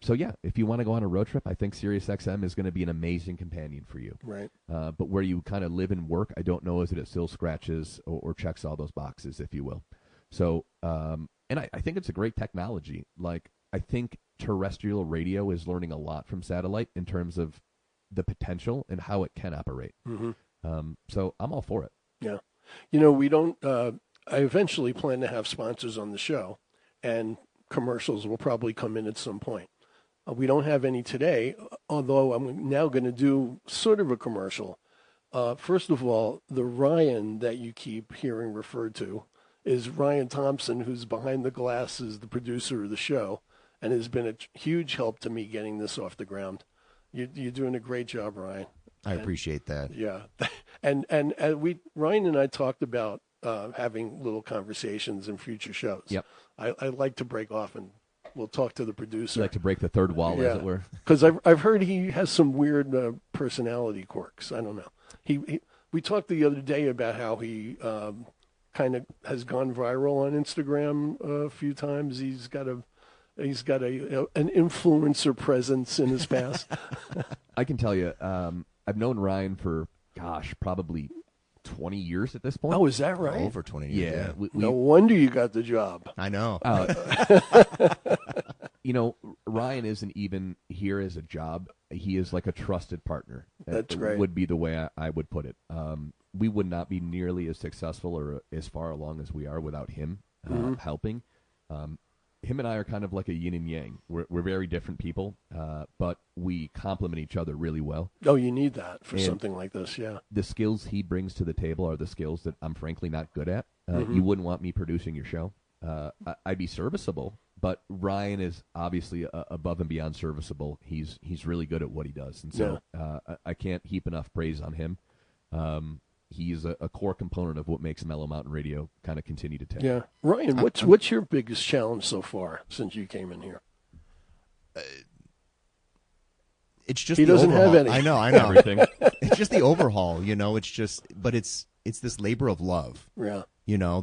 So, yeah, if you want to go on a road trip, I think Sirius XM is going to be an amazing companion for you. Right. But where you kind of live and work, I don't know is that it still scratches or checks all those boxes, if you will. So, and I think it's a great technology. Like, I think terrestrial radio is learning a lot from satellite in terms of the potential and how it can operate. So I'm all for it. Yeah. We don't, I eventually plan to have sponsors on the show, and commercials will probably come in at some point. We don't have any today, although I'm now going to do sort of a commercial. First of all, the Ryan that you keep hearing referred to is Ryan Thompson, who's behind the glass, is the producer of the show, and has been a huge help to me getting this off the ground. You're doing a great job, Ryan. I appreciate that. Yeah. And Ryan and I talked about having little conversations in future shows. Yep. I like to break off, and we'll talk to the producer. You like to break the third wall, as it were. Because I've heard he has some weird personality quirks. I don't know. We talked the other day about how he kind of has gone viral on Instagram a few times. He's got an influencer presence in his past. I can tell you, I've known Ryan for, probably 20 years at this point. Oh, is that right? Over 20 years. Yeah. No wonder you got the job. I know. Ryan isn't even here as a job. He is like a trusted partner. That's great. Would be the way I would put it. We would not be nearly as successful or as far along as we are without him helping. Him and I are kind of like a yin and yang. We're very different people, but we complement each other really well. Oh, you need that for something like this, yeah. The skills he brings to the table are the skills that I'm frankly not good at. You wouldn't want me producing your show. I'd be serviceable, but Ryan is obviously above and beyond serviceable. He's really good at what he does, and so I can't heap enough praise on him. He's a core component of what makes Mellow Mountain Radio kind of continue to take. Yeah. Ryan, what's your biggest challenge so far since you came in here? It's just he the doesn't overhaul. have any. I know. Everything. It's just the overhaul, but it's this labor of love. Yeah.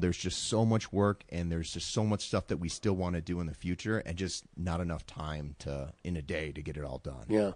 There's just so much work, and there's just so much stuff that we still want to do in the future, and just not enough time in a day to get it all done. Yeah.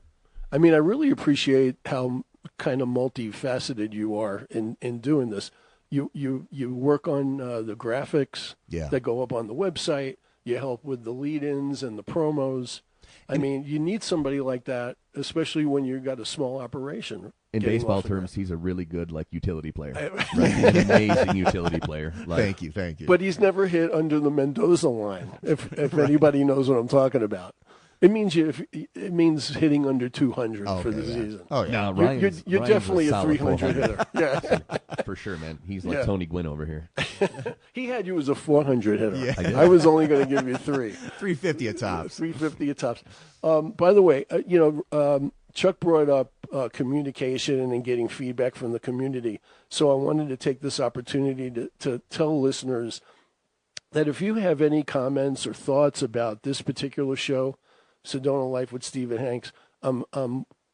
I mean, I really appreciate how kind of multifaceted you are in doing this. You work on the graphics that go up on the website. You help with the lead-ins and the promos. I mean, you need somebody like that, especially when you've got a small operation. In baseball terms, he's a really good utility player. Right? He's an amazing utility player. Thank you. But he's never hit under the Mendoza line. If anybody knows what I'm talking about. It means hitting under 200 for the season. Oh yeah, no, you're definitely a 300 hitter. Yeah, for sure, man. He's like Tony Gwynn over here. He had you as a 400 hitter. Yeah. I was only going to give you 350 at tops. 350 at tops. By the way, Chuck brought up communication and getting feedback from the community. So I wanted to take this opportunity to tell listeners that if you have any comments or thoughts about this particular show, Sedona Life with Stephen Hanks, I'm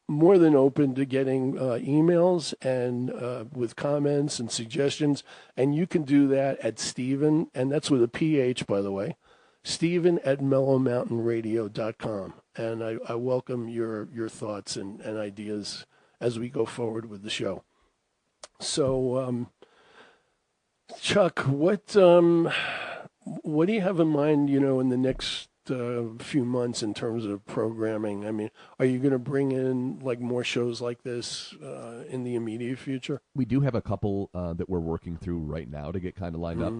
more than open to getting emails and with comments and suggestions. And you can do that at Stephen, and that's with a PH, by the way, Stephen at mellowmountainradio.com. And I welcome your thoughts and ideas as we go forward with the show. So, Chuck, what do you have in mind, in the next few months in terms of programming? I mean, are you going to bring in more shows like this in the immediate future? We do have a couple that we're working through right now to get kind of lined up.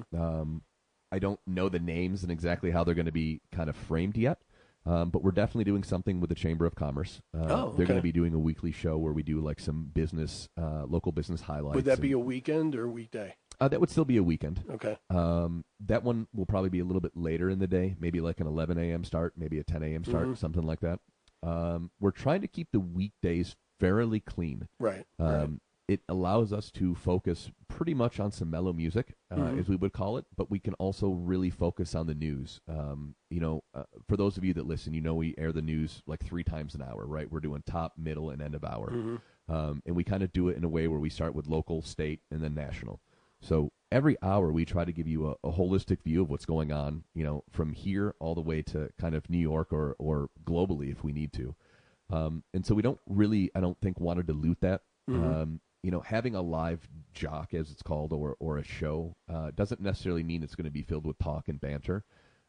I don't know the names and exactly how they're going to be kind of framed yet, but we're definitely doing something with the Chamber of Commerce. They're going to be doing a weekly show where we do some business, local business highlights. Would that be a weekend or a weekday? That would still be a weekend. Okay. That one will probably be a little bit later in the day, maybe like an 11 a.m. start, maybe a 10 a.m. start, something like that. We're trying to keep the weekdays fairly clean. Right. It allows us to focus pretty much on some mellow music, as we would call it, but we can also really focus on the news. For those of you that listen, we air the news like 3 times an hour, right? We're doing top, middle, and end of hour. And we kind of do it in a way where we start with local, state, and then national. So every hour we try to give you a holistic view of what's going on, from here all the way to kind of New York or globally if we need to. And so we don't really, I don't think, want to dilute that. Having a live jock, as it's called, or a show doesn't necessarily mean it's going to be filled with talk and banter.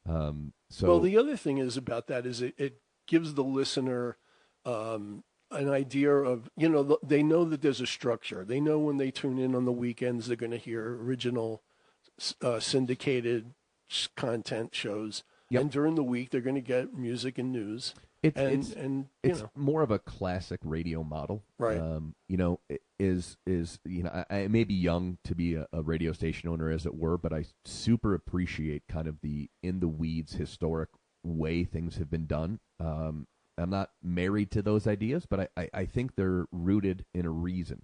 Well, the other thing is about that is it gives the listener an idea of, they know that there's a structure. They know when they tune in on the weekends, they're going to hear original syndicated content shows. Yep. And during the week, they're going to get music and news. It's more of a classic radio model, right? I may be young to be a radio station owner, as it were, but I super appreciate kind of the in the weeds historic way things have been done. I'm not married to those ideas, but I think they're rooted in a reason,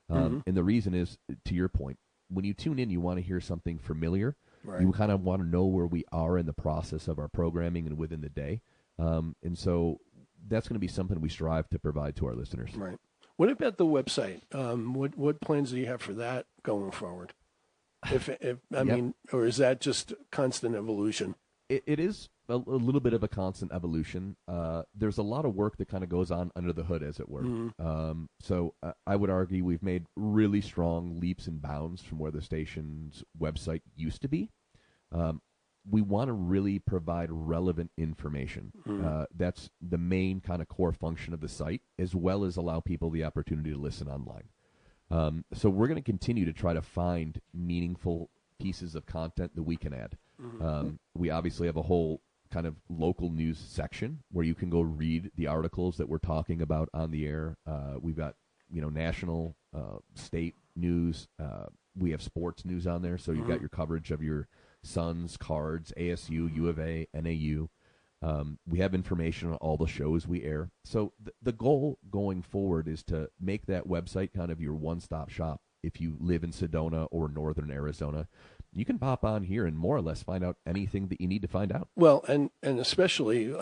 and the reason is, to your point, when you tune in, you want to hear something familiar. Right. You kind of want to know where we are in the process of our programming and within the day. And so that's going to be something we strive to provide to our listeners. Right. What about the website? What plans do you have for that going forward? Or is that just constant evolution? It is a little bit of a constant evolution. There's a lot of work that kind of goes on under the hood, as it were. So I would argue we've made really strong leaps and bounds from where the station's website used to be. We want to really provide relevant information. That's the main kind of core function of the site, as well as allow people the opportunity to listen online. So we're going to continue to try to find meaningful pieces of content that we can add. We obviously have a whole kind of local news section where you can go read the articles that we're talking about on the air. We've got, national, state news. We have sports news on there, so you've got your coverage of your Suns, Cards, ASU, U of A, NAU. We have information on all the shows we air. So the goal going forward is to make that website kind of your one-stop shop. If you live in Sedona or northern Arizona, you can pop on here and more or less find out anything that you need to find out. Well, and especially,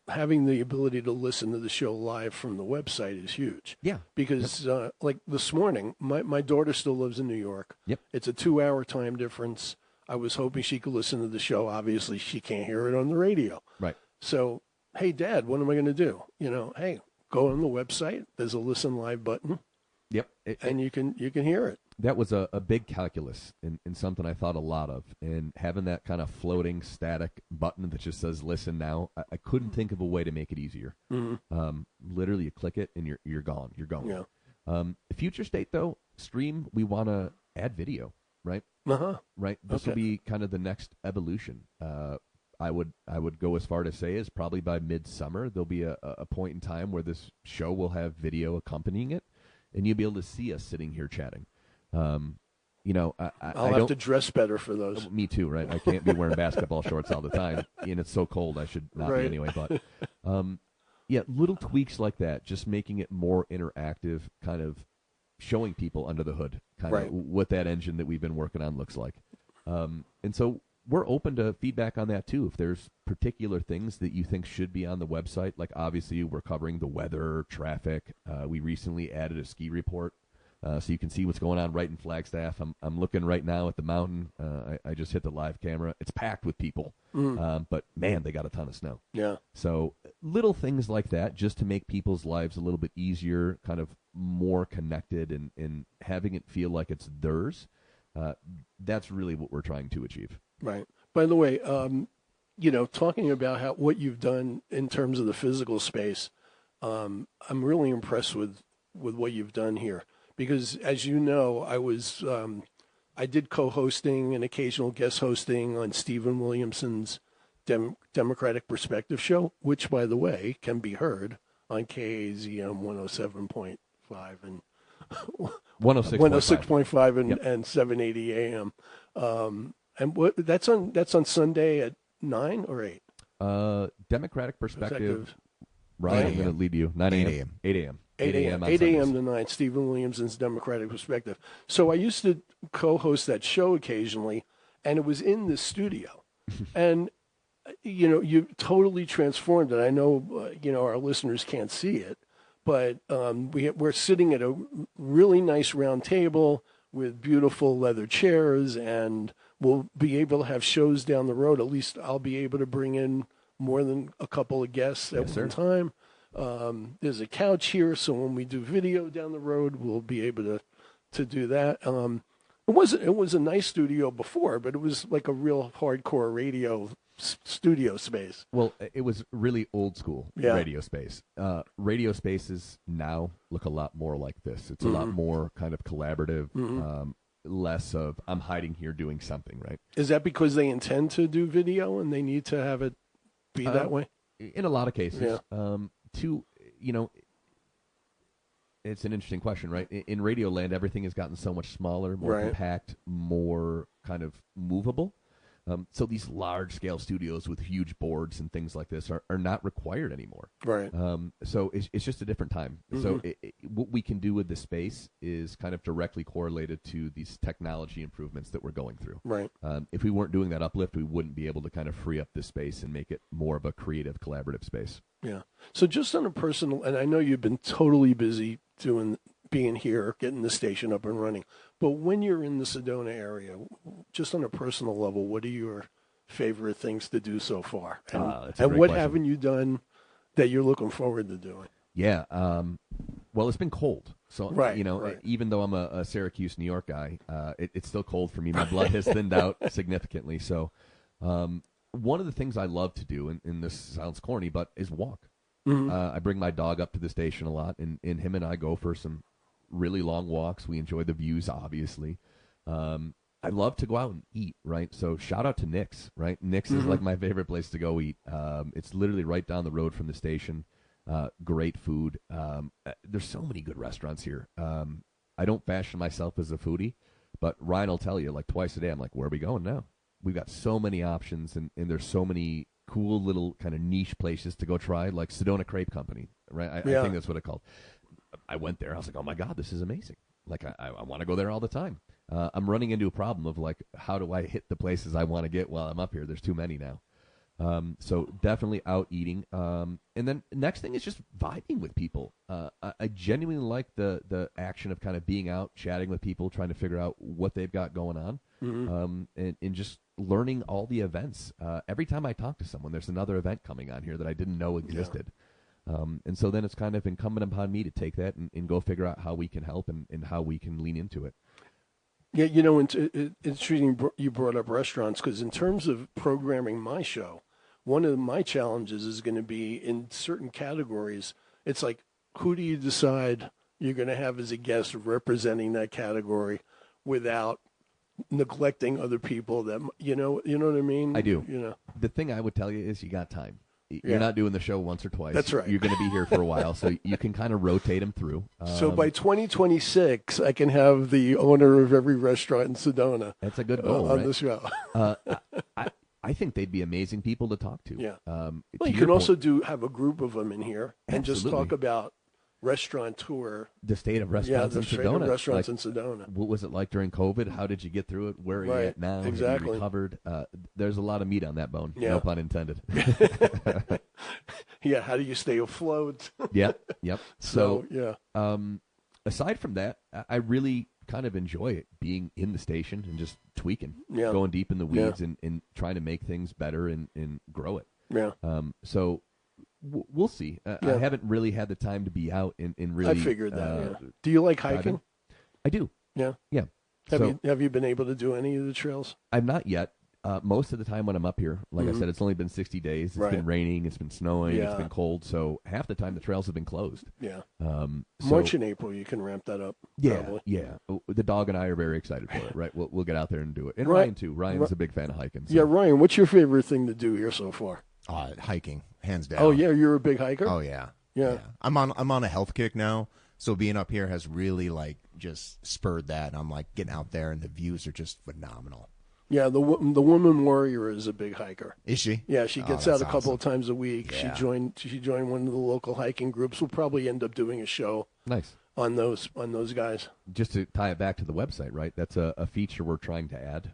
having the ability to listen to the show live from the website is huge. Yeah. Because, like this morning, my daughter still lives in New York. Yep. It's a 2-hour time difference. I was hoping she could listen to the show. Obviously, she can't hear it on the radio. Right. So, hey, Dad, what am I going to do? Hey, go on the website. There's a listen live button. Yep. And you can hear it. That was a big calculus and something I thought a lot of. And having that kind of floating static button that just says listen now, I couldn't think of a way to make it easier. Literally, you click it and you're gone. You're going. Yeah. Future state, though, stream, we want to add video, right? Right. This will be kind of the next evolution. I would go as far to say is probably by midsummer, there'll be a point in time where this show will have video accompanying it, and you'll be able to see us sitting here chatting. I'll have to dress better for those. Me too, right? I can't be wearing basketball shorts all the time, and it's so cold. I should not be anyway. But little tweaks like that, just making it more interactive, kind of showing people under the hood, kind of what that engine that we've been working on looks like. And so we're open to feedback on that too. If there's particular things that you think should be on the website, like obviously we're covering the weather, traffic. We recently added a ski report. So you can see what's going on right in Flagstaff. I'm looking right now at the mountain. I just hit the live camera. It's packed with people. But, man, they got a ton of snow. Yeah. So little things like that just to make people's lives a little bit easier, kind of more connected and having it feel like it's theirs. That's really what we're trying to achieve. Right. By the way, talking about what you've done in terms of the physical space, I'm really impressed with what you've done here. Because, as you know, I did co-hosting and occasional guest hosting on Stephen Williamson's Democratic Perspective show, which, by the way, can be heard on KAZM 107.5. And 106.5 and 780 AM. And that's on Sunday at 9 or 8? Democratic Perspective. Ryan, I'm going to lead you. 9 a.m. 8 a.m. 8 a.m. 8 a.m. to 9, Stephen Williamson's Democratic Perspective. So I used to co-host that show occasionally, and it was in the studio. And, you totally transformed it. I know, our listeners can't see it, but we're sitting at a really nice round table with beautiful leather chairs, and we'll be able to have shows down the road. At least I'll be able to bring in more than a couple of guests at one time. There's a couch here, so when we do video down the road, we'll be able to do that. It was a nice studio before, but it was like a real hardcore radio studio space. Well, it was really old school radio space. Radio spaces now look a lot more like this. It's a lot more kind of collaborative, less of I'm hiding here doing something, right? Is that because they intend to do video and they need to have it be that way? In a lot of cases. It's an interesting question, right? In Radio Land, everything has gotten so much smaller, more compact, more kind of movable. So these large-scale studios with huge boards and things like this are not required anymore. Right. So it's just a different time. So what we can do with the space is kind of directly correlated to these technology improvements that we're going through. Right. If we weren't doing that uplift, we wouldn't be able to kind of free up this space and make it more of a creative, collaborative space. Yeah. So just on a personal, and I know you've been totally busy being here, getting the station up and running, but when you're in the Sedona area, just on a personal level, what are your favorite things to do so far? And what haven't you done that you're looking forward to doing? Yeah. Well, it's been cold. So, even though I'm a Syracuse, New York guy, it's still cold for me. My blood has thinned out significantly. So, one of the things I love to do, and this sounds corny, but is walk. I bring my dog up to the station a lot, and him and I go for some really long walks. We enjoy the views, obviously. I love to go out and eat, right? So shout out to Nick's, right? Nick's is like my favorite place to go eat. It's literally right down the road from the station. Great food. There's so many good restaurants here. I don't fashion myself as a foodie, but Ryan will tell you, like twice a day, I'm like, where are we going now? We've got so many options, and there's so many cool little kind of niche places to go try, like Sedona Crepe Company, right? I think that's what it's called. I went there. I was like, oh, my God, this is amazing. Like, I want to go there all the time. I'm running into a problem of, like, how do I hit the places I want to get while I'm up here? There's too many now. So definitely out eating. And then next thing is just vibing with people. I genuinely like the action of kind of being out, chatting with people, trying to figure out what they've got going on, and just learning all the events. Every time I talk to someone, there's another event coming on here that I didn't know existed. And so then it's kind of incumbent upon me to take that and go figure out how we can help and how we can lean into it. Yeah, it's interesting you brought up restaurants, because in terms of programming my show, one of my challenges is going to be in certain categories. It's like, who do you decide you're going to have as a guest representing that category without neglecting other people that, you know what I mean? I do. The thing I would tell you is you got time. You're not doing the show once or twice. That's right. You're going to be here for a while, so you can kind of rotate them through. So by 2026, I can have the owner of every restaurant in Sedona. That's a good goal, on the show. I think they'd be amazing people to talk to. Yeah. Well, you can also have a group of them in here and Absolutely. just talk about restaurateur. The state of restaurants in Sedona. Yeah, the state of restaurants in Sedona. What was it like during COVID? How did you get through it? Where are you at now? Exactly. Have you recovered? There's a lot of meat on that bone. Yeah. No pun intended. Yeah, how do you stay afloat? Yep. So yeah. Aside from that, I really kind of enjoy it being in the station and just tweaking, going deep in the weeds and trying to make things better and grow it. Yeah. So we'll see. I haven't really had the time to be out and really. I figured that. Do you like hiking? I do. Yeah. Yeah. Have you been able to do any of the trails? I've not yet. Most of the time when I'm up here, like I said, it's only been 60 days. It's been raining. It's been snowing. It's been cold. So half the time the trails have been closed. Yeah. March and April, you can ramp that up. Yeah. Probably. Yeah. The dog and I are very excited for it. Right. We'll get out there and do it. And Ryan too. Ryan's a big fan of hiking. So. Yeah, Ryan, what's your favorite thing to do here so far? Hiking, hands down. Oh yeah, you're a big hiker. Oh yeah. Yeah. I'm on a health kick now, So being up here has really like just spurred that. And I'm like getting out there, and the views are just phenomenal. Yeah, the woman warrior is a big hiker. Is she? Yeah, she gets out a couple of times a week. Yeah. She joined one of the local hiking groups. We'll probably end up doing a show. Nice. On those guys. Just to tie it back to the website, right? That's a feature we're trying to add.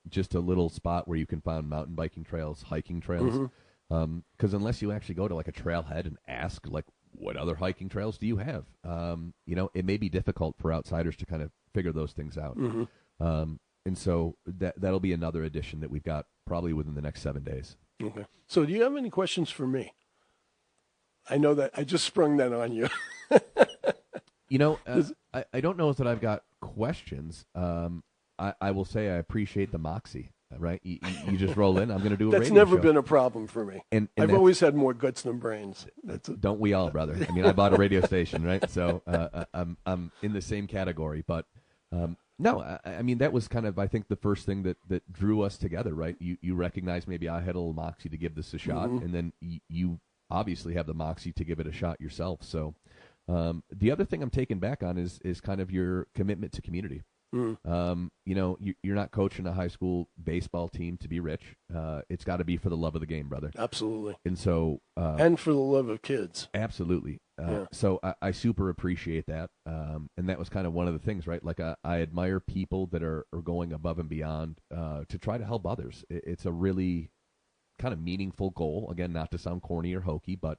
Just a little spot where you can find mountain biking trails, hiking trails. Because unless you actually go to like a trailhead and ask, like, what other hiking trails do you have? It may be difficult for outsiders to kind of figure those things out. And so that'll be another addition that we've got probably within the next 7 days. Okay. So do you have any questions for me? I know that I just sprung that on you. I don't know that I've got questions. I will say I appreciate the moxie, right? You just roll in. I'm going to do a That's radio never show. been a problem for me. And I've always had more guts than brains. Don't we all, brother? I mean, I bought a radio station, right? So I'm in the same category. But no, I mean, that was kind of, I think, the first thing that drew us together, right? You recognize maybe I had a little moxie to give this a shot, and then you obviously have the moxie to give it a shot yourself. So the other thing I'm taking back on is kind of your commitment to community. You're not coaching a high school baseball team to be rich. It's got to be for the love of the game, brother. Absolutely. And so, and for the love of kids. Absolutely. So I super appreciate that. And that was kind of one of the things, right? Like I admire people that are going above and beyond to try to help others. It's a really kind of meaningful goal. Again, not to sound corny or hokey, but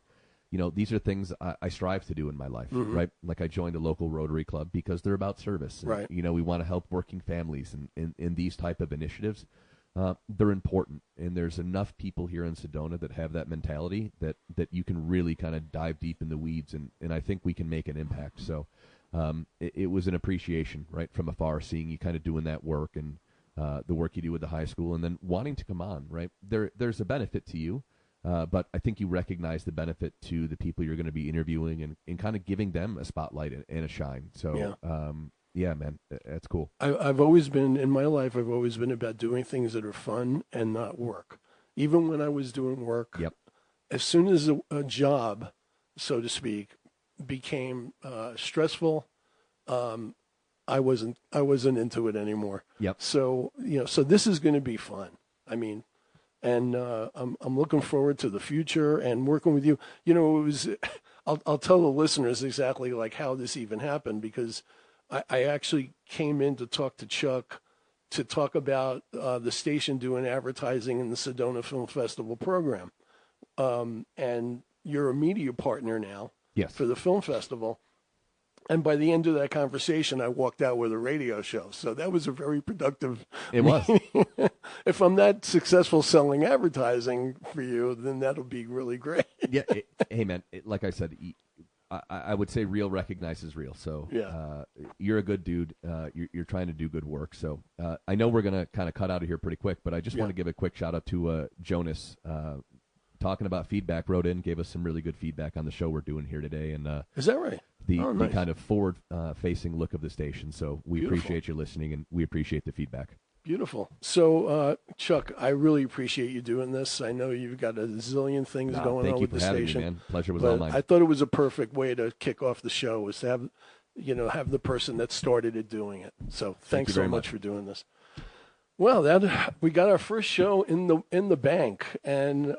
these are things I strive to do in my life, right? Like I joined a local Rotary Club because they're about service. And, right. We want to help working families, and in these type of initiatives, they're important. And there's enough people here in Sedona that have that mentality that you can really kind of dive deep in the weeds, and I think we can make an impact. So it was an appreciation, right, from afar, seeing you kind of doing that work and the work you do with the high school, and then wanting to come on, right? There's a benefit to you. But I think you recognize the benefit to the people you're going to be interviewing and kind of giving them a spotlight and a shine. So, yeah, man, that's cool. I've always been, in my life, I've always been about doing things that are fun and not work. Even when I was doing work, as soon as a job, so to speak, became stressful, I wasn't into it anymore. Yep. So, so this is going to be fun. I mean, and I'm looking forward to the future and working with you. It was. I'll tell the listeners exactly like how this even happened, because I actually came in to talk to Chuck to talk about the station doing advertising in the Sedona Film Festival program. And you're a media partner now for the film festival. And by the end of that conversation, I walked out with a radio show. So that was a very productive. It was. If I'm that successful selling advertising for you, then that'll be really great. Hey, man, like I said, I would say real recognizes real. So you're a good dude. You're trying to do good work. So I know we're going to kind of cut out of here pretty quick, but I just want to give a quick shout out to Jonas. Talking about feedback, wrote in, gave us some really good feedback on the show we're doing here today. And is that right? The kind of forward-facing look of the station. So we appreciate you listening, and we appreciate the feedback. Beautiful. So, Chuck, I really appreciate you doing this. I know you've got a zillion things going on with the station. Thank you for having me, man. Pleasure was all mine. I thought it was a perfect way to kick off the show, was to have the person that started it doing it. So thanks so much for doing this. Well, we got our first show in the bank, and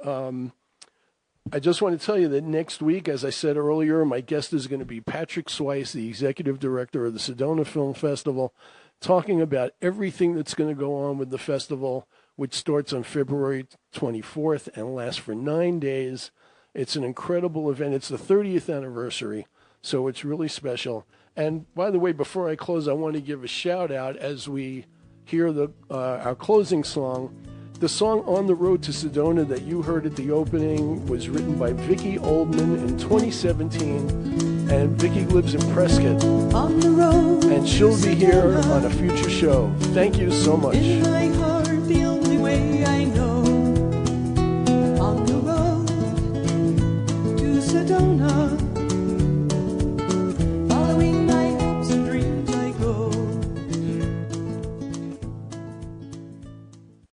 I just want to tell you that next week, as I said earlier, my guest is going to be Patrick Swice, the executive director of the Sedona Film Festival, talking about everything that's going to go on with the festival, which starts on February 24th and lasts for 9 days. It's an incredible event. It's the 30th anniversary, so it's really special. And by the way, before I close, I want to give a shout out as we hear our closing song. The song On the Road to Sedona that you heard at the opening was written by Vicki Oldman in 2017, and Vicki lives in Prescott. On the road, and she'll be here on a future show. Thank you so much. In my heart, the only way I know. On the road to Sedona.